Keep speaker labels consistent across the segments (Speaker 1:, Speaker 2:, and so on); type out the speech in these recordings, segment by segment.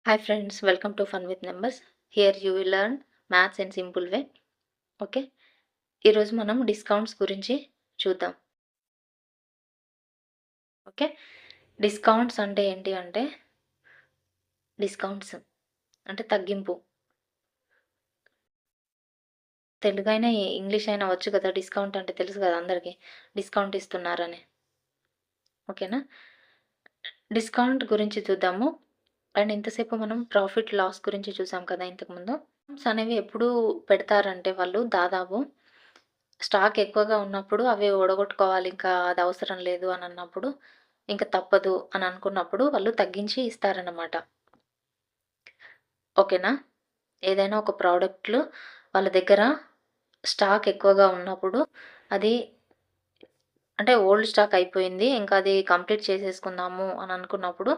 Speaker 1: Hi friends, welcome to Fun with Numbers. Here you will learn maths in simple way. Okay, ఈరోజు మనం discounts గురించి చూద్దాం. Okay, discounts అంటే ఏంటి అంటే డిస్కౌంట్స్ అంటే తగ్గింపు. తెలుగు అయినా ఇంగ్లీష్ అయినా వచ్చు కదా. డిస్కౌంట్ అంటే తెలుసు కదా అందరికీ, డిస్కౌంట్ ఇస్తున్నారని. ఓకేనా, డిస్కౌంట్ గురించి చూద్దాము. అండ్ ఇంతసేపు మనం ప్రాఫిట్ లాస్ గురించి చూసాం కదా ఇంతకుముందు. అనేవి ఎప్పుడు పెడతారంటే వాళ్ళు దాదాపు స్టాక్ ఎక్కువగా ఉన్నప్పుడు అవి ఓడగొట్టుకోవాలి, ఇంకా అది అవసరం లేదు అని అన్నప్పుడు, ఇంకా తప్పదు అని అనుకున్నప్పుడు వాళ్ళు తగ్గించి ఇస్తారన్నమాట. ఓకేనా, ఏదైనా ఒక ప్రోడక్ట్లు వాళ్ళ దగ్గర స్టాక్ ఎక్కువగా ఉన్నప్పుడు, అది అంటే ఓల్డ్ స్టాక్ అయిపోయింది, ఇంకా అది కంప్లీట్ చేసేసుకుందాము అని అనుకున్నప్పుడు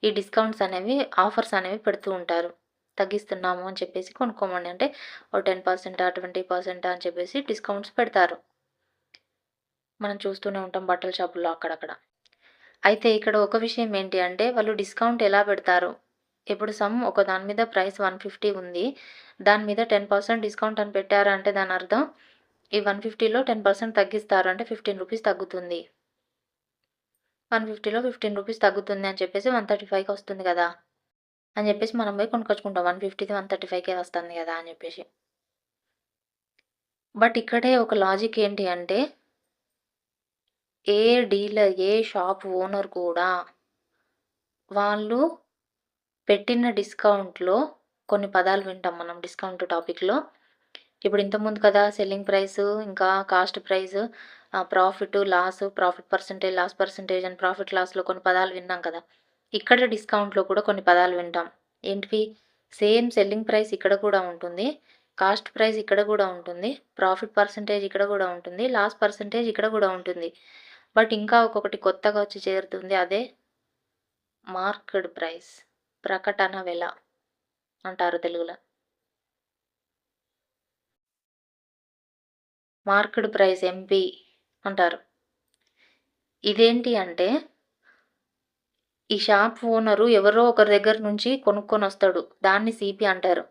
Speaker 1: ఈ డిస్కౌంట్స్ అనేవి, ఆఫర్స్ అనేవి పెడుతూ ఉంటారు. తగ్గిస్తున్నాము అని చెప్పేసి కొనుక్కోమండి అంటే ఓ 10%, 20% అని చెప్పేసి డిస్కౌంట్స్ పెడతారు. మనం చూస్తూనే ఉంటాం బట్టల షాపుల్లో అక్కడక్కడ. అయితే ఇక్కడ ఒక విషయం ఏంటి అంటే వాళ్ళు డిస్కౌంట్ ఎలా పెడతారు. ఇప్పుడు ఒక దాని మీద ప్రైస్ 150 ఉంది, దాని మీద 10% డిస్కౌంట్ అని పెట్టారు అంటే దాని అర్థం ఈ 150లో 10% తగ్గిస్తారు అంటే 15 రూపీస్ తగ్గుతుంది. 150లో 15 రూపీస్ తగ్గుతుంది అని చెప్పేసి 135కి వస్తుంది కదా అని చెప్పేసి మనం పోయి కొనుక్కొచ్చుకుంటాం. 150ది 135కే వస్తుంది కదా అని చెప్పేసి. బట్ ఇక్కడే ఒక లాజిక్ ఏంటి అంటే ఏ డీలర్, ఏ షాప్ ఓనర్ కూడా వాళ్ళు పెట్టిన డిస్కౌంట్‌లో కొన్ని పదాలు వింటాం మనం డిస్కౌంట్ టాపిక్‌లో. ఇప్పుడు ఇంతకుముందు కదా సెల్లింగ్ ప్రైసు, ఇంకా cost price, profit, loss, profit percentage, loss percentage అని ప్రాఫిట్ లాస్‌లో కొన్ని పదాలు విన్నాం కదా. ఇక్కడ డిస్కౌంట్‌లో కూడా కొన్ని పదాలు వింటాం. ఏంటివి? సేమ్ సెల్లింగ్ ప్రైస్ ఇక్కడ కూడా ఉంటుంది, కాస్ట్ ప్రైస్ ఇక్కడ కూడా ఉంటుంది, ప్రాఫిట్ పర్సెంటేజ్ ఇక్కడ కూడా ఉంటుంది, లాస్ పర్సెంటేజ్ ఇక్కడ కూడా ఉంటుంది. బట్ ఇంకా ఒక్కొక్కటి కొత్తగా వచ్చి చేరుతుంది, అదే మార్క్డ్ ప్రైస్, ప్రకటన వెల అంటారు తెలుగులో. మార్క్డ్ ప్రైస్ ఎంపీ అంటారు. ఇదేంటి అంటే ఈ షాప్ ఓనరు ఎవరో ఒకరి దగ్గర నుంచి కొనుక్కొని వస్తాడు, దాన్ని సిపి అంటారు.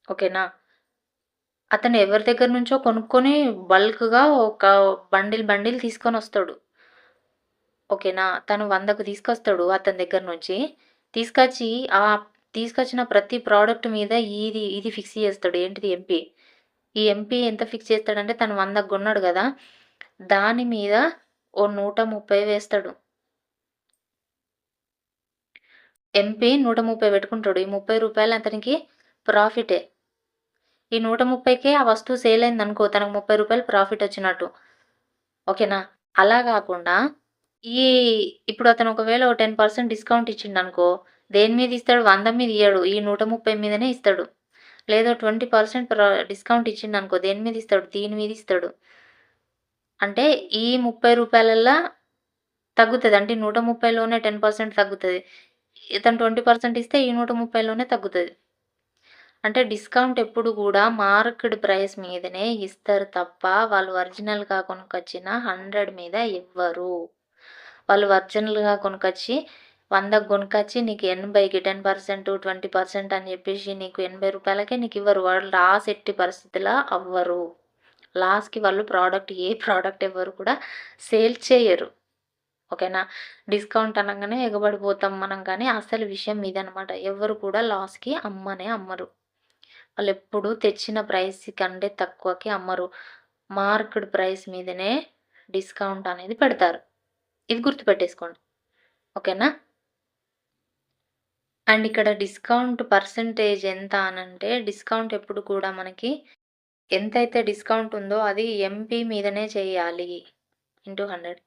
Speaker 1: ఓకేనా, అతను ఎవరి దగ్గర నుంచో కొనుక్కొని బల్క్గా ఒక బండిల్ తీసుకొని వస్తాడు. ఓకేనా, తను 100కు తీసుకొస్తాడు అతని దగ్గర నుంచి. తీసుకొచ్చి తీసుకొచ్చిన ప్రతి ప్రోడక్ట్ మీద ఇది ఫిక్స్ చేస్తాడు. ఏంటిది? ఎంపీ. ఈ ఎంపీ ఎంత ఫిక్స్ చేస్తాడంటే తను 100కు కొన్నాడు కదా, దాని మీద ఓ 130 వేస్తాడు. ఎంపీ 130 పెట్టుకుంటాడు. ఈ 30 రూపాయలు అతనికి ప్రాఫిటే. ఈ 130కే ఆ వస్తువు సేల్ అయిందనుకో, తనకు 30 రూపాయలు ప్రాఫిట్ వచ్చినట్టు. ఓకేనా, అలా కాకుండా ఇప్పుడు అతను ఒకవేళ ఓ 10% డిస్కౌంట్ ఇచ్చిండనుకో, దేని మీద ఇస్తాడు? 100 మీద ఇయ్యడు, ఈ 130 మీదనే ఇస్తాడు. లేదా 20% డిస్కౌంట్ ఇచ్చిండనుకో, దేని మీద ఇస్తాడు? దీని మీద ఇస్తాడు. అంటే ఈ 30 రూపాయలల్లా తగ్గుతుంది. అంటే 130లోనే 10% తగ్గుతుంది. ఇతను 20% ఇస్తే ఈ 130లోనే తగ్గుతుంది. అంటే డిస్కౌంట్ ఎప్పుడు కూడా మార్క్డ్ ప్రైస్ మీదనే ఇస్తారు తప్ప వాళ్ళు ఒరిజినల్గా కొనుక్కొచ్చిన 100 మీద ఇవ్వరు. వాళ్ళు ఒరిజినల్గా కొనుక్కొచ్చి 100కు కొనుక్కొచ్చి నీకు 80కి 10%, 20% అని చెప్పేసి నీకు 80 రూపాయలకే నీకు ఇవ్వరు. వాళ్ళు లాస్ ఎట్టి పరిస్థితిలో అవ్వరు. లాస్‌కి వాళ్ళు ఏ ప్రోడక్ట్ ఎవ్వరు కూడా సేల్ చేయరు. ఓకేనా, డిస్కౌంట్ అనగానే ఎగబడిపోతాం మనం, కానీ అసలు విషయం ఇదనమాట. ఎవరు కూడా లాస్‌కి అమ్మరు. వాళ్ళు ఎప్పుడు తెచ్చిన ప్రైస్ కంటే తక్కువకి అమ్మరు. మార్క్డ్ ప్రైస్ మీదనే డిస్కౌంట్ అనేది పెడతారు. ఇది గుర్తుపెట్టేసుకోండి. ఓకేనా, అండ్ ఇక్కడ డిస్కౌంట్ పర్సెంటేజ్ ఎంత అనంటే, డిస్కౌంట్ ఎప్పుడు కూడా మనకి ఎంతైతే డిస్కౌంట్ ఉందో అది ఎంపీ మీదనే చేయాలి ఇంటూ 100.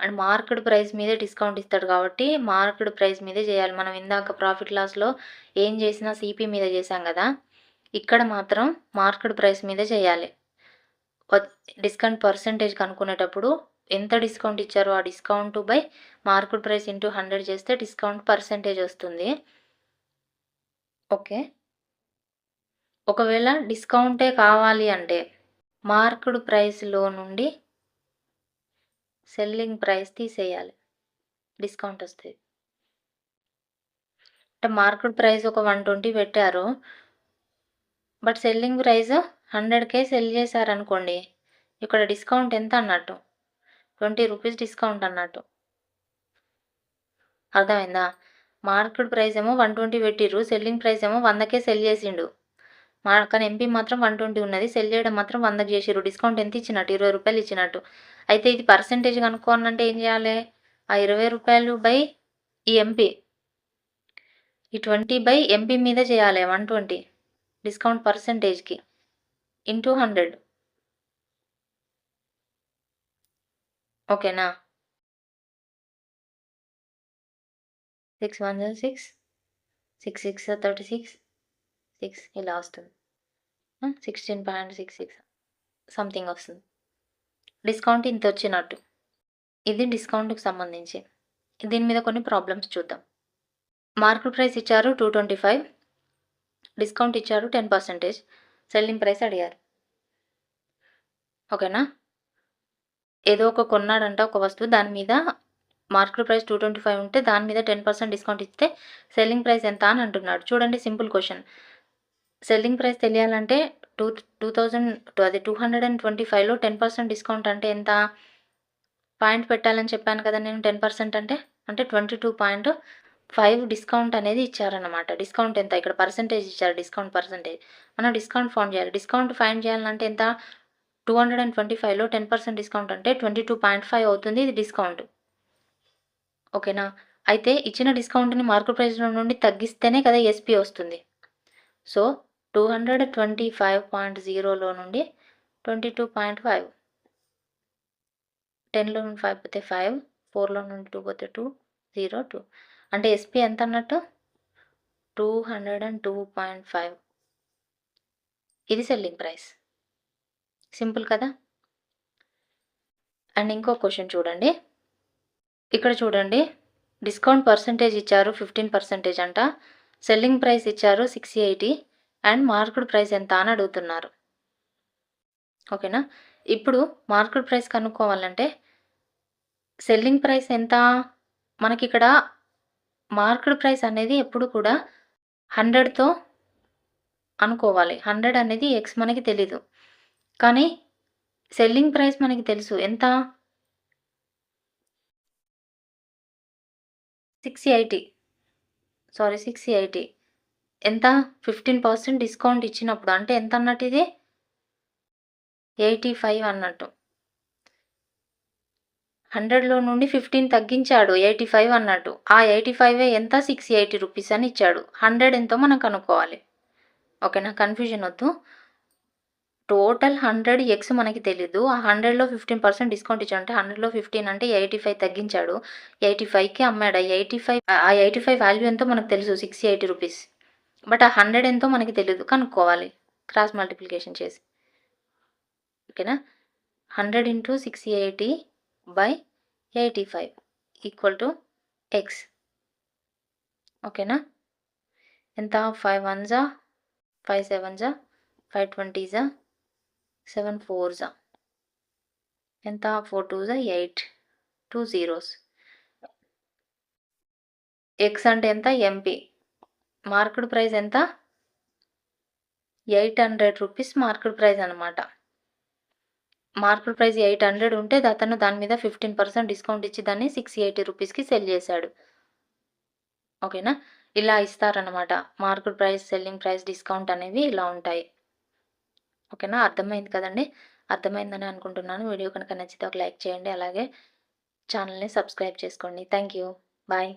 Speaker 1: అండ్ మార్క్డ్ ప్రైస్ మీదే డిస్కౌంట్ ఇస్తాడు కాబట్టి మార్క్డ్ ప్రైస్ మీదే చేయాలి. మనం ఇందాక ప్రాఫిట్ లాస్‌లో ఏం చేసినా సిపి మీద చేసాం కదా, ఇక్కడ మాత్రం మార్క్డ్ ప్రైస్ మీదే చేయాలి. డిస్కౌంట్ పర్సెంటేజ్ కనుక్కునేటప్పుడు ఎంత డిస్కౌంట్ ఇచ్చారో ఆ discount by marked price into 100 చేస్తే డిస్కౌంట్ పర్సెంటేజ్ వస్తుంది. ఓకే, ఒకవేళ డిస్కౌంటే కావాలి అంటే మార్క్డ్ ప్రైస్లో నుండి సెల్లింగ్ ప్రైస్ తీసేయాలి, డిస్కౌంట్ వస్తుంది. అంటే మార్కెట్ ప్రైస్ ఒక 120 పెట్టారు. బట్ సెల్లింగ్ ప్రైస్ 100కే సెల్ చేశారనుకోండి. ఇక్కడ డిస్కౌంట్ ఎంత అన్నట్టు? 20 రూపీస్ డిస్కౌంట్ అన్నట్టు. అర్థమైందా? మార్కెట్ ప్రైస్ ఏమో 120 పెట్టిర్రు. సెల్లింగ్ ప్రైస్ ఏమో 100కే సెల్ చేసిండు. కానీ ఎంపీ మాత్రం 120 ఉన్నది. సెల్ చేయడం మాత్రం 100కి చేసిర్రు. డిస్కౌంట్ ఎంత ఇచ్చినట్టు? 20 రూపాయలు ఇచ్చినట్టు. అయితే ఇది పర్సెంటేజ్ కనుక్కోవాలంటే ఏం చేయాలి? ఆ 20 రూపాయలు బై ఈ ఎంపీ. ఈ 20 బై ఎంపీ మీద చేయాలి 120 డిస్కౌంట్ పర్సెంటేజ్కి ఇంటూ 100. ఓకేనా? 6 1 6 6 6 36 6 ఇలా వస్తుంది. 16.66 సంథింగ్ వస్తుంది. డిస్కౌంట్ ఇంత వచ్చినట్టు. ఇది డిస్కౌంట్కి సంబంధించి. దీని మీద కొన్ని ప్రాబ్లమ్స్ చూద్దాం. మార్కెట్ ప్రైస్ ఇచ్చారు 225, డిస్కౌంట్ ఇచ్చారు 10%, సెల్లింగ్ ప్రైస్ అడిగారు. ఓకేనా? ఏదో ఒక కొన్నాడంట ఒక వస్తువు, దాని మీద మార్కెట్ ప్రైస్ 225 ఉంటే దాని మీద 10% డిస్కౌంట్ ఇస్తే సెల్లింగ్ ప్రైస్ ఎంత అని అంటున్నాడు. చూడండి, సింపుల్ క్వశ్చన్. సెల్లింగ్ ప్రైస్ తెలియాలంటే 225లో 10% డిస్కౌంట్ అంటే ఎంత? పాయింట్ పెట్టాలని చెప్పాను కదా నేను. 10% అంటే 22.5 డిస్కౌంట్ అనేది ఇచ్చారన్నమాట. డిస్కౌంట్ ఎంత? ఇక్కడ పర్సెంటేజ్ ఇచ్చారు, డిస్కౌంట్ పర్సెంటేజ్. మనం డిస్కౌంట్ ఫౌండ్ చేయాలి. డిస్కౌంట్ ఫైండ్ చేయాలంటే ఎంత? 225లో 10% డిస్కౌంట్ అంటే 22.5 అవుతుంది. ఇది డిస్కౌంట్. ఓకేనా? అయితే ఇచ్చిన డిస్కౌంట్ని మార్కెట్ ప్రైస్ నుండి తగ్గిస్తేనే కదా ఎస్పీ వస్తుంది. సో 225.0లో నుండి 22.5, 10లో నుండి 5 పోతే 5, 4లో నుండి 2 పోతే 2, 0, 2 అంటే ఎస్పీ ఎంత అన్నట్టు? 202.5. ఇది సెల్లింగ్ ప్రైస్. సింపుల్ కదా? అండ్ ఇంకో క్వశ్చన్ చూడండి. ఇక్కడ చూడండి, డిస్కౌంట్ పర్సెంటేజ్ ఇచ్చారు 15% అంట. సెల్లింగ్ ప్రైస్ ఇచ్చారు 680 అండ్ మార్కెట్ ప్రైస్ ఎంత అని అడుగుతున్నారు. ఓకేనా? ఇప్పుడు మార్కెట్ ప్రైస్ కనుక్కోవాలంటే సెల్లింగ్ ప్రైస్ ఎంత? మనకి ఇక్కడ మార్కెట్ ప్రైస్ అనేది ఎప్పుడు కూడా 100తో అనుకోవాలి. 100 అనేది ఎక్స్ మనకి తెలీదు. కానీ సెల్లింగ్ ప్రైస్ మనకి తెలుసు. ఎంత? 680 ఎంత? 15% డిస్కౌంట్ ఇచ్చినప్పుడు అంటే ఎంత అన్నట్టు? ఇది 85 అన్నట్టు. 100లో నుండి 15 తగ్గించాడు, 85 అన్నట్టు. ఆ 85 ఎంత? 680 రూపీస్ అని ఇచ్చాడు. 100 ఎంతో మనం కనుక్కోవాలి. ఓకేనా? కన్ఫ్యూజన్ వద్దు. టోటల్ 100 ఎక్స్ మనకి తెలీదు. ఆ 100లో 15% డిస్కౌంట్ ఇచ్చాడు అంటే 100లో 15 అంటే 85 తగ్గించాడు. 85కి అమ్మాడు. ఆ 85 వాల్యూ ఎంతో మనకు తెలుసు, 680 రూపీస్. బట్ ఆ 100 ఎంతో మనకి తెలియదు, కనుక్కోవాలి క్రాస్ మల్టిప్లికేషన్ చేసి. ఓకేనా? 100 × 680/85 = x. ఓకేనా? ఎంత? 5 1s 5 7s 5 20s 7 4s ఎంత? 4 2s 8, 2 zeros. ఎక్స్ అంటే ఎంత? ఎంపీ. మార్కెట్ ప్రైస్ ఎంత? 800 రూపీస్ మార్కెట్ ప్రైస్ అనమాట. మార్కెట్ ప్రైస్ 800 ఉంటే అతను దాని మీద 15% డిస్కౌంట్ ఇచ్చి దాన్ని 680 రూపీస్కి సెల్ చేశాడు. ఓకేనా? ఇలా ఇస్తారనమాట. Market price, selling price, discount అనేవి ఇలా ఉంటాయి. ఓకేనా? అర్థమైంది కదండి? అర్థమైందని అనుకుంటున్నాను. వీడియో కనుక నచ్చితే ఒక లైక్ చేయండి. అలాగే ఛానల్ని సబ్స్క్రైబ్ చేసుకోండి. Thank you. బాయ్.